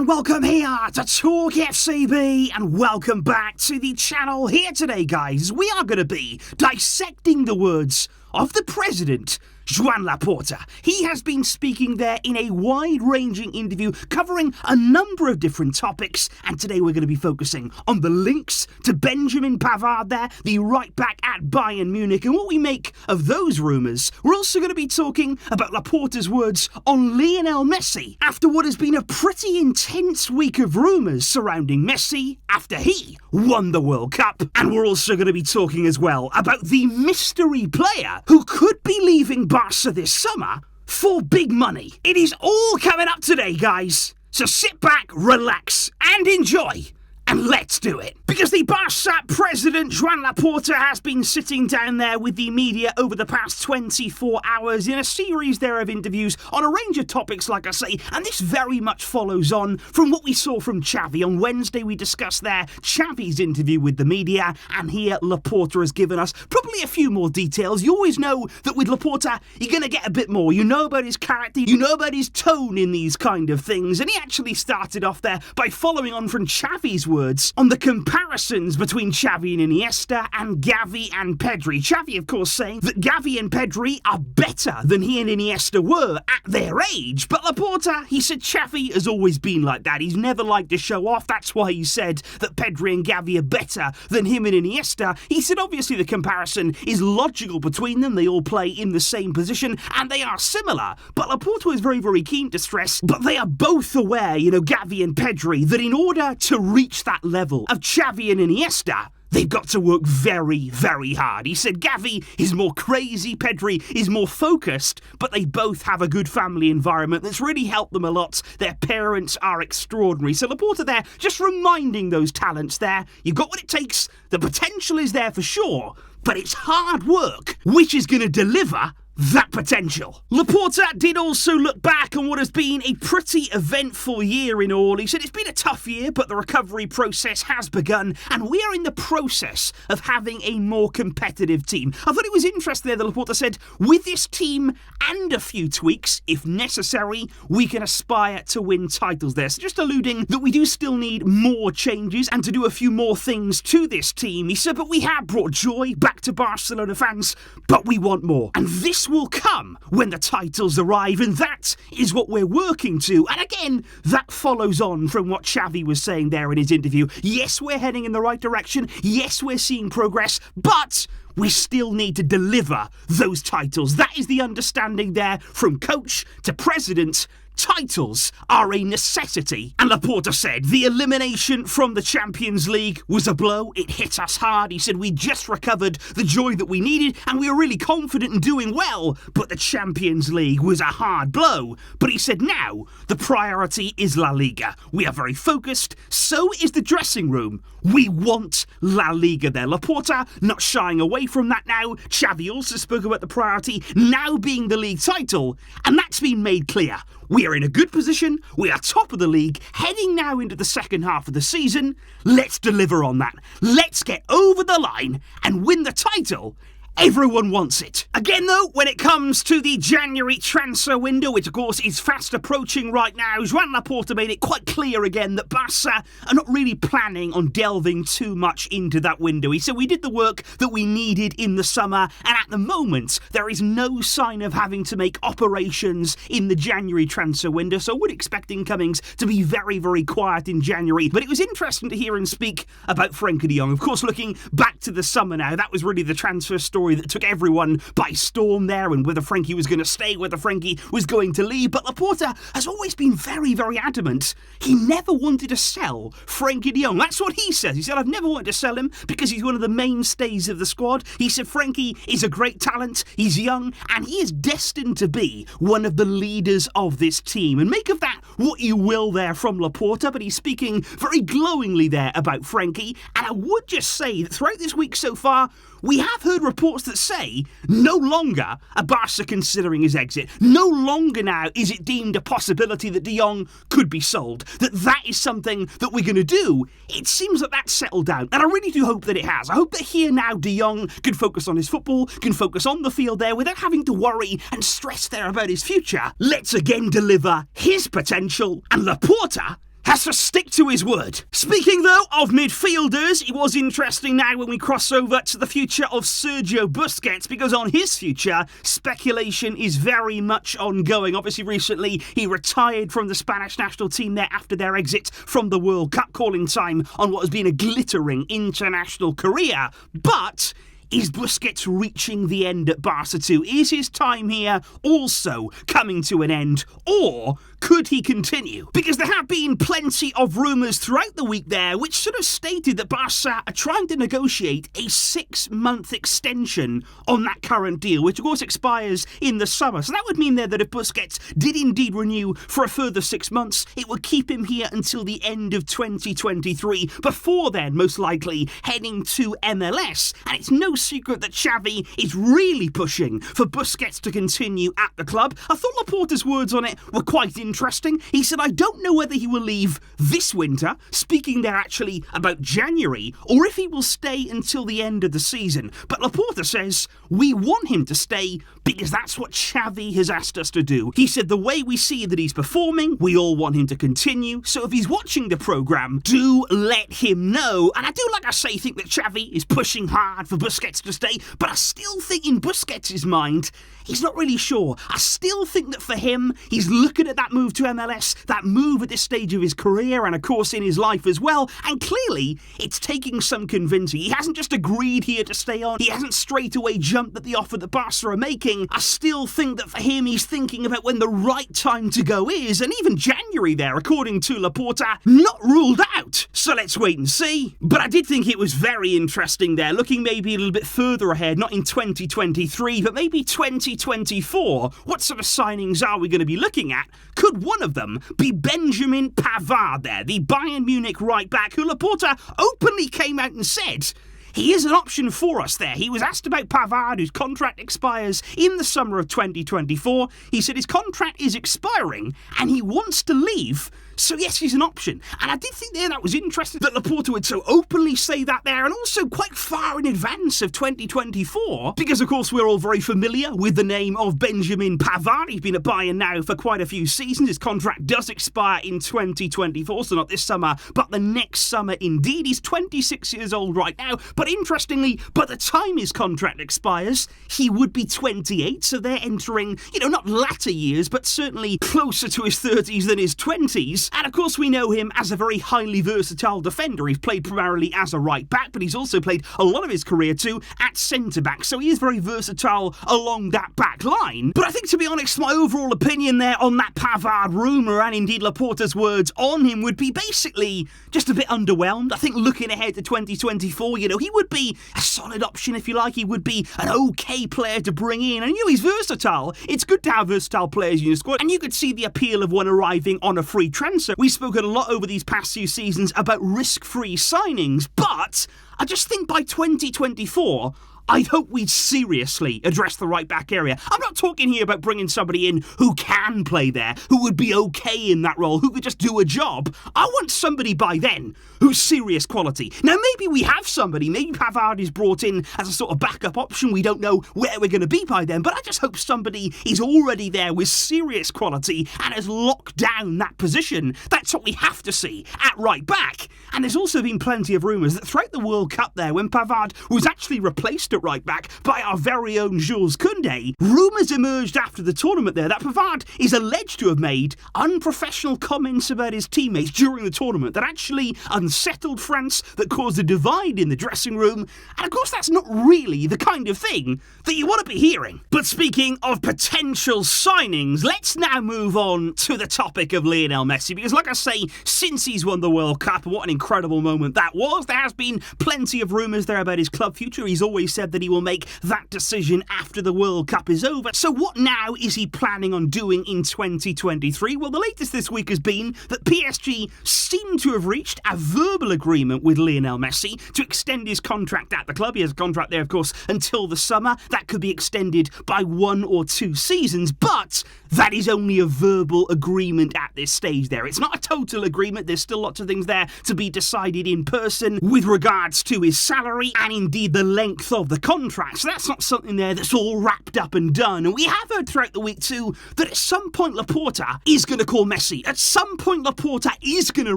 welcome here to TalkFCB and welcome back to the channel. Here today, guys, we are going to be dissecting the words of the president, Joan Laporta. He has been speaking there in a wide-ranging interview covering a number of different topics, and today we're going to be focusing on the links to Benjamin Pavard there, the right-back at Bayern Munich, and what we make of those rumours. We're also going to be talking about Laporta's words on Lionel Messi after what has been a pretty intense week of rumours surrounding Messi after he won the World Cup. And we're also going to be talking as well about the mystery player who could be leaving Barca this summer for big money. It is all coming up today, guys. So sit back, relax, and enjoy. And let's do it. Because the Barca president, Joan Laporta, has been sitting down there with the media over the past 24 hours in a series there of interviews on a range of topics, like I say, and this very much follows on from what we saw from Xavi. On Wednesday, we discussed there Xavi's interview with the media, and here Laporta has given us probably a few more details. You always know that with Laporta, you're going to get a bit more. You know about his character, you know about his tone in these kind of things, and he actually started off there by following on from Xavi's words on the comparisons between Xavi and Iniesta and Gavi and Pedri. Xavi, of course, saying that Gavi and Pedri are better than he and Iniesta were at their age. But Laporta, he said Xavi has always been like that. He's never liked to show off. That's why he said that Pedri and Gavi are better than him and Iniesta. He said obviously the comparison is logical between them. They all play in the same position and they are similar. But Laporta was very, very keen to stress, but they are both aware, Gavi and Pedri, that in order to reach that level of Xavi and Iniesta, they've got to work very, very hard. He said Gavi is more crazy, Pedri is more focused, but they both have a good family environment that's really helped them a lot. Their parents are extraordinary. So Laporta there, just reminding those talents there, you've got what it takes, the potential is there for sure, but it's hard work which is going to deliver that potential. Laporta did also look back on what has been a pretty eventful year in all. He said it's been a tough year, but the recovery process has begun, and we are in the process of having a more competitive team. I thought it was interesting there that Laporta said, with this team and a few tweaks, if necessary, we can aspire to win titles there. So just alluding that we do still need more changes and to do a few more things to this team. He said, but we have brought joy back to Barcelona fans, but we want more. And this will come when the titles arrive, and that is what we're working to. And again, that follows on from what Xavi was saying there in his interview. Yes, we're heading in the right direction. Yes, we're seeing progress, but we still need to deliver those titles. That is the understanding there from coach to president. Titles are a necessity. And Laporta said the elimination from the Champions League was a blow. It hit us hard. He said we just recovered the joy that we needed and we were really confident in doing well, but the Champions League was a hard blow. But he said now the priority is La Liga. We are very focused. So is the dressing room. We want La Liga there. Laporta not shying away from that now. Xavi also spoke about the priority now being the league title, and that's been made clear. We are in a good position, we are top of the league, heading now into the second half of the season. Let's deliver on that. Let's get over the line and win the title. Everyone wants it. Again, though, when it comes to the January transfer window, which of course is fast approaching right now, Joan Laporta made it quite clear again that Barca are not really planning on delving too much into that window. He said we did the work that we needed in the summer, and at the moment, there is no sign of having to make operations in the January transfer window, so I would expect incomings to be very, very quiet in January. But it was interesting to hear him speak about Frenkie de Jong. Of course, looking back to the summer now, that was really the transfer story that took everyone by storm there, and whether Frenkie was going to stay, whether Frenkie was going to leave. But Laporta has always been very, very adamant. He never wanted to sell Frenkie de Jong. That's what he says. He said, I've never wanted to sell him because he's one of the mainstays of the squad. He said Frenkie is a great talent, he's young, and he is destined to be one of the leaders of this team. And make of that what you will there from Laporta, but he's speaking very glowingly there about Frenkie. And I would just say that throughout this week so far, we have heard reports that say no longer are Barca considering his exit. No longer now is it deemed a possibility that de Jong could be sold. That is something that we're going to do. It seems that that's settled down, and I really do hope that it has. I hope that here now de Jong can focus on his football, can focus on the field there without having to worry and stress there about his future. Let's again deliver his potential, and Laporta has to stick to his word. Speaking, though, of midfielders, it was interesting now when we cross over to the future of Sergio Busquets, because on his future, speculation is very much ongoing. Obviously, recently, he retired from the Spanish national team there after their exit from the World Cup, calling time on what has been a glittering international career. But is Busquets reaching the end at Barca too? Is his time here also coming to an end? Or could he continue? Because there have been plenty of rumours throughout the week there which sort of stated that Barca are trying to negotiate a 6-month extension on that current deal, which of course expires in the summer. So that would mean there that if Busquets did indeed renew for a further 6 months, it would keep him here until the end of 2023, before then most likely heading to MLS. And it's no secret that Xavi is really pushing for Busquets to continue at the club. I thought Laporta's words on it were quite interesting. He said, I don't know whether he will leave this winter, speaking there actually about January, or if he will stay until the end of the season. But Laporta says, we want him to stay because that's what Xavi has asked us to do. He said, the way we see that he's performing, we all want him to continue. So if he's watching the programme, do let him know. And I do, like I say, think that Xavi is pushing hard for Busquets to stay, but I still think in Busquets' mind, he's not really sure. I still think that for him, he's looking at that move to MLS, that move at this stage of his career and of course in his life as well, and clearly it's taking some convincing. He hasn't just agreed here to stay on, he hasn't straight away jumped at the offer that Barca are making. I still think that for him, he's thinking about when the right time to go is, and even January there, according to Laporta, not ruled out. So let's wait and see. But I did think it was very interesting there, looking maybe a little bit further ahead, not in 2023, but maybe 2024. What sort of signings are we going to be looking at? Could one of them be Benjamin Pavard there, the Bayern Munich right back, who Laporta openly came out and said he is an option for us there. He was asked about Pavard, whose contract expires in the summer of 2024. He said his contract is expiring and he wants to leave. So yes, he's an option. And I did think there that was interesting that Laporta would so openly say that there, and also quite far in advance of 2024, because of course we're all very familiar with the name of Benjamin Pavard. He's been at Bayern now for quite a few seasons. His contract does expire in 2024, so not this summer, but the next summer indeed. He's 26 years old right now, but interestingly, by the time his contract expires, he would be 28, so they're entering, not latter years, but certainly closer to his 30s than his 20s. And of course we know him as a very highly versatile defender. He's played primarily as a right back, but he's also played a lot of his career too at centre back, so he is very versatile along that back line. But I think, to be honest, my overall opinion there on that Pavard rumour, and indeed Laporta's words on him, would be basically just a bit underwhelmed. I think looking ahead to 2024, he would be a solid option, if you like. He would be an okay player to bring in, and he's versatile. It's good to have versatile players in your squad, and you could see the appeal of one arriving on a free transfer. We've spoken a lot over these past few seasons about risk-free signings, but I just think by 2024, I'd hope we'd seriously address the right-back area. I'm not talking here about bringing somebody in who can play there, who would be okay in that role, who could just do a job. I want somebody by then who's serious quality. Now, maybe we have somebody. Maybe Pavard is brought in as a sort of backup option. We don't know where we're going to be by then, but I just hope somebody is already there with serious quality and has locked down that position. That's what we have to see at right-back. And there's also been plenty of rumours that throughout the World Cup there, when Pavard was actually replaced at right back by our very own Jules Koundé, rumours emerged after the tournament there that Pavard is alleged to have made unprofessional comments about his teammates during the tournament that actually unsettled France, that caused a divide in the dressing room. And of course that's not really the kind of thing that you want to be hearing. But speaking of potential signings, let's now move on to the topic of Lionel Messi, because like I say, since he's won the World Cup, what an incredible moment that was. There has been plenty of rumours there about his club future. He's always said that he will make that decision after the World Cup is over. So what now is he planning on doing in 2023? Well, the latest this week has been that PSG seem to have reached a verbal agreement with Lionel Messi to extend his contract at the club. He has a contract there, of course, until the summer. That could be extended by 1 or 2 seasons, but that is only a verbal agreement at this stage there. It's not a total agreement. There's still lots of things there to be decided in person with regards to his salary and indeed the length of the contract. So that's not something there that's all wrapped up and done. And we have heard throughout the week too that at some point Laporta is going to call Messi. At some point Laporta is going to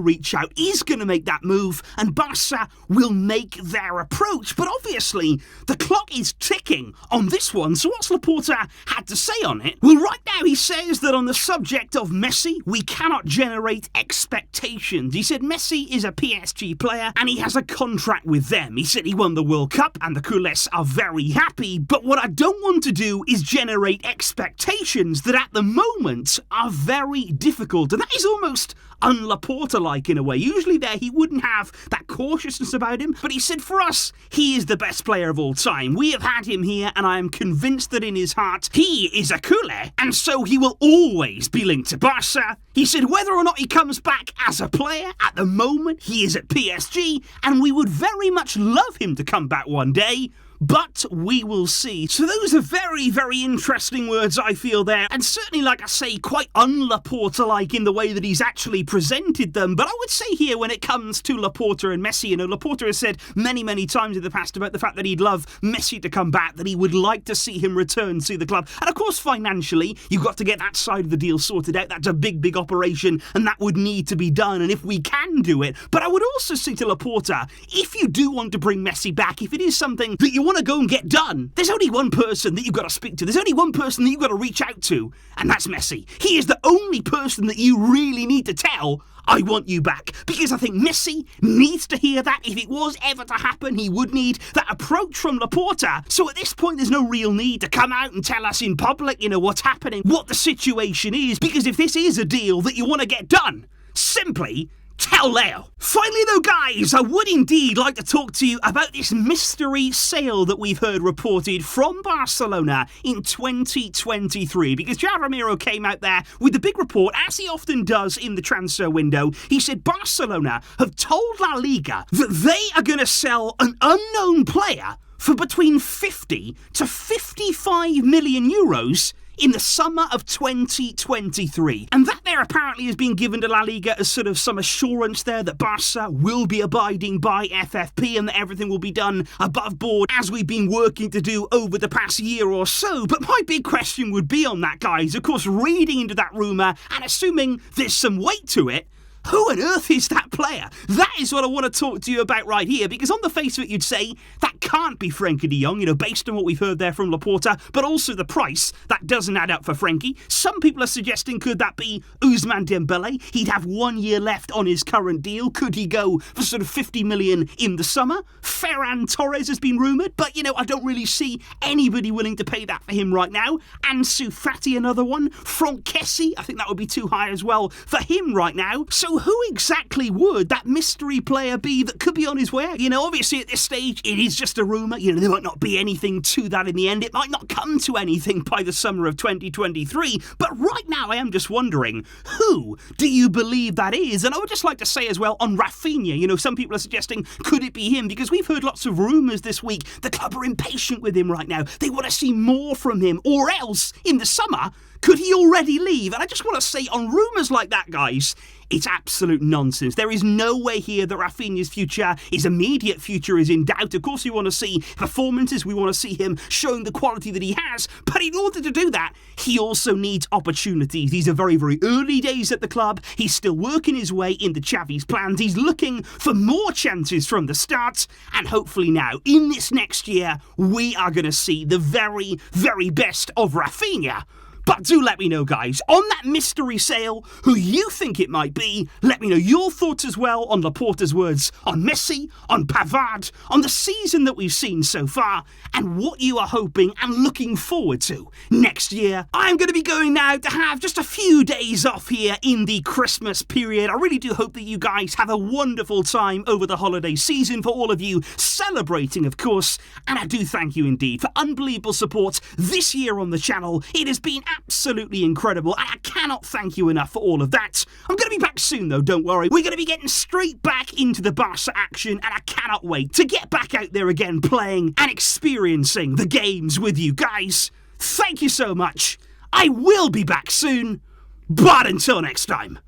reach out, is going to make that move, and Barca will make their approach. But obviously the clock is ticking on this one. So what's Laporta had to say on it? Well, right now he says that on the subject of Messi, we cannot generate expectations. He said Messi is a PSG player and he has a contract with them. He said he won the World Cup and the culés are very happy, but what I don't want to do is generate expectations that at the moment are very difficult. And that is almost un-Laporta-like in a way. Usually there he wouldn't have that cautiousness about him, but he said for us, he is the best player of all time. We have had him here and I am convinced that in his heart, he is a culé, and so he will always be linked to Barca. He said whether or not he comes back as a player, at the moment he is at PSG, and we would very much love him to come back one day, but we will see. So those are very, very interesting words, I feel there, and certainly, like I say, quite un-Laporta-like in the way that he's actually presented them. But I would say here, when it comes to Laporta and Messi, you know, Laporta has said many, many times in the past about the fact that he'd love Messi to come back, that he would like to see him return to the club. And of course, financially, you've got to get that side of the deal sorted out. That's a big, big operation, and that would need to be done, and if we can do it. But I would also say to Laporta, if you do want to bring Messi back, if it is something that you want to go and get done, there's only one person that you've got to speak to. There's only one person that you've got to reach out to, and that's Messi. He is the only person that you really need to tell, I want you back. Because I think Messi needs to hear that. If it was ever to happen, he would need that approach from Laporta. So at this point, there's no real need to come out and tell us in public, you know, what's happening, what the situation is. Because if this is a deal that you want to get done, simply tell Leo. Finally though, guys, I would indeed like to talk to you about this mystery sale that we've heard reported from Barcelona in 2023, because João Ramiro came out there with the big report, as he often does in the transfer window. He said Barcelona have told La Liga that they are going to sell an unknown player for between 50 to 55 million euros in the summer of 2023. And that there apparently has been given to La Liga as sort of some assurance there that Barca will be abiding by FFP and that everything will be done above board as we've been working to do over the past year or so. But my big question would be on that, guys, of course, reading into that rumour and assuming there's some weight to it, who on earth is that player? That is what I want to talk to you about right here, because on the face of it, you'd say that can't be Frenkie de Jong, you know, based on what we've heard there from Laporta, but also the price, that doesn't add up for Frenkie. Some people are suggesting, could that be Ousmane Dembele? He'd have 1 year left on his current deal. Could he go for sort of 50 million in the summer? Ferran Torres has been rumoured, but, you know, I don't really see anybody willing to pay that for him right now. Ansu Fati, another one. Franck Kessie, I think that would be too high as well for him right now. So who exactly would that mystery player be that could be on his way? You know, obviously at this stage, it is just a rumour. You know, there might not be anything to that in the end. It might not come to anything by the summer of 2023. But right now, I am just wondering, who do you believe that is? And I would just like to say as well, on Rafinha, you know, some people are suggesting, could it be him? Because we've heard lots of rumours this week. The club are impatient with him right now. They want to see more from him. Or else, in the summer, could he already leave? And I just want to say, on rumours like that, guys, it's absolute nonsense. There is no way here that Rafinha's future, his immediate future, is in doubt. Of course, we want to see performances. We want to see him showing the quality that he has. But in order to do that, he also needs opportunities. These are very, very early days at the club. He's still working his way into Xavi's plans. He's looking for more chances from the start. And hopefully now, in this next year, we are going to see the very, very best of Rafinha. But do let me know, guys, on that mystery sale, who you think it might be. Let me know your thoughts as well on Laporta's words on Messi, on Pavard, on the season that we've seen so far, and what you are hoping and looking forward to next year. I'm going to be going now to have just a few days off here in the Christmas period. I really do hope that you guys have a wonderful time over the holiday season, for all of you celebrating, of course. And I do thank you indeed for unbelievable support this year on the channel. It has been absolutely incredible, and I cannot thank you enough for all of that. I'm going to be back soon though, don't worry. We're going to be getting straight back into the Barca action, and I cannot wait to get back out there again playing and experiencing the games with you guys. Thank you so much. I will be back soon, but until next time,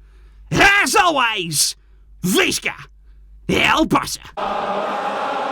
as always, Visca El Barça.